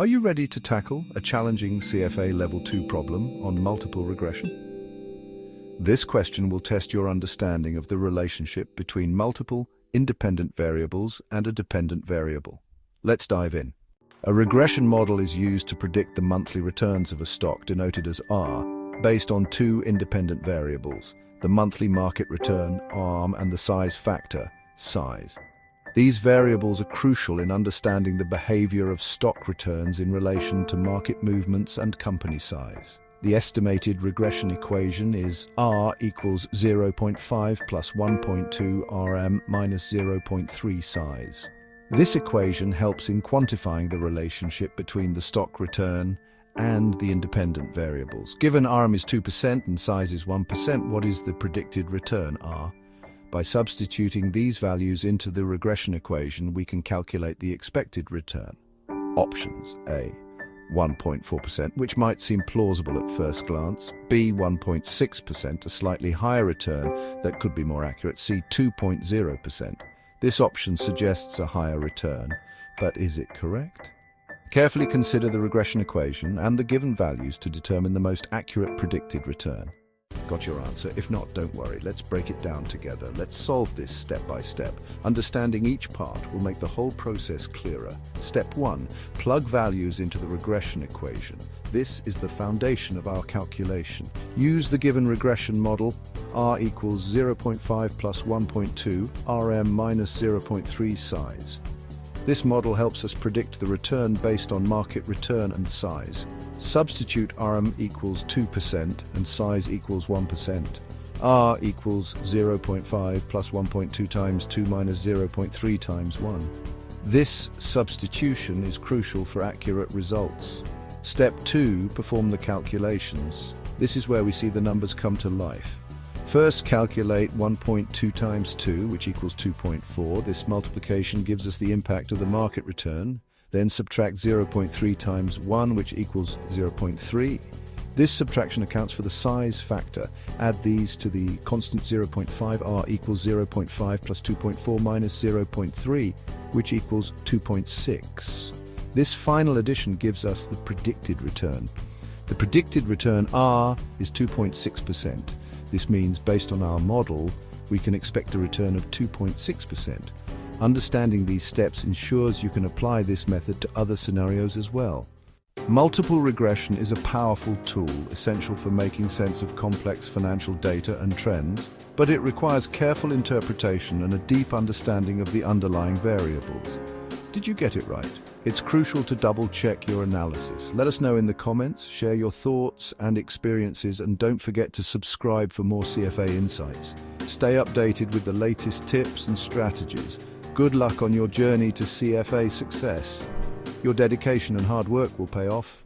Are you ready to tackle a challenging CFA Level 2 problem on multiple regression? This question will test your understanding of the relationship between multiple independent variables and a dependent variable. Let's dive in. A regression model is used to predict the monthly returns of a stock, denoted as R, based on two independent variables, the monthly market return, ARM, and the size factor, size. These variables are crucial in understanding the behavior of stock returns in relation to market movements and company size. The estimated regression equation is R equals 0.5 plus 1.2 RM minus 0.3 size. This equation helps in quantifying the relationship between the stock return and the independent variables. Given RM is 2% and size is 1%, what is the predicted return, R? By substituting these values into the regression equation, we can calculate the expected return. Options: A, 1.4%, which might seem plausible at first glance; B, 1.6%, a slightly higher return that could be more accurate; C, 2.0%. This option suggests a higher return, but is it correct? Carefully consider the regression equation and the given values to determine the most accurate predicted return. Got your answer? If not, don't worry. Let's break it down together. Let's solve this step by step. Understanding each part will make the whole process clearer. Step 1. Plug values into the regression equation. This is the foundation of our calculation. Use the given regression model, R equals 0.5 plus 1.2, RM minus 0.3 size. This model helps us predict the return based on market return and size. Substitute RM equals 2% and size equals 1%. R equals 0.5 plus 1.2 times 2 minus 0.3 times 1. This substitution is crucial for accurate results. Step 2. Perform the calculations. This is where we see the numbers come to life. First, calculate 1.2 times 2, which equals 2.4. This multiplication gives us the impact of the market return. Then subtract 0.3 times 1, which equals 0.3. This subtraction accounts for the size factor. Add these to the constant 0.5. R equals 0.5 plus 2.4 minus 0.3, which equals 2.6. This final addition gives us the predicted return. The predicted return, R, is 2.6%. This means, based on our model, we can expect a return of 2.6%. Understanding these steps ensures you can apply this method to other scenarios as well. Multiple regression is a powerful tool, essential for making sense of complex financial data and trends, but it requires careful interpretation and a deep understanding of the underlying variables. Did you get it right? It's crucial to double-check your analysis. Let us know in the comments, share your thoughts and experiences, and don't forget to subscribe for more CFA insights. Stay updated with the latest tips and strategies. Good luck on your journey to CFA success. Your dedication and hard work will pay off.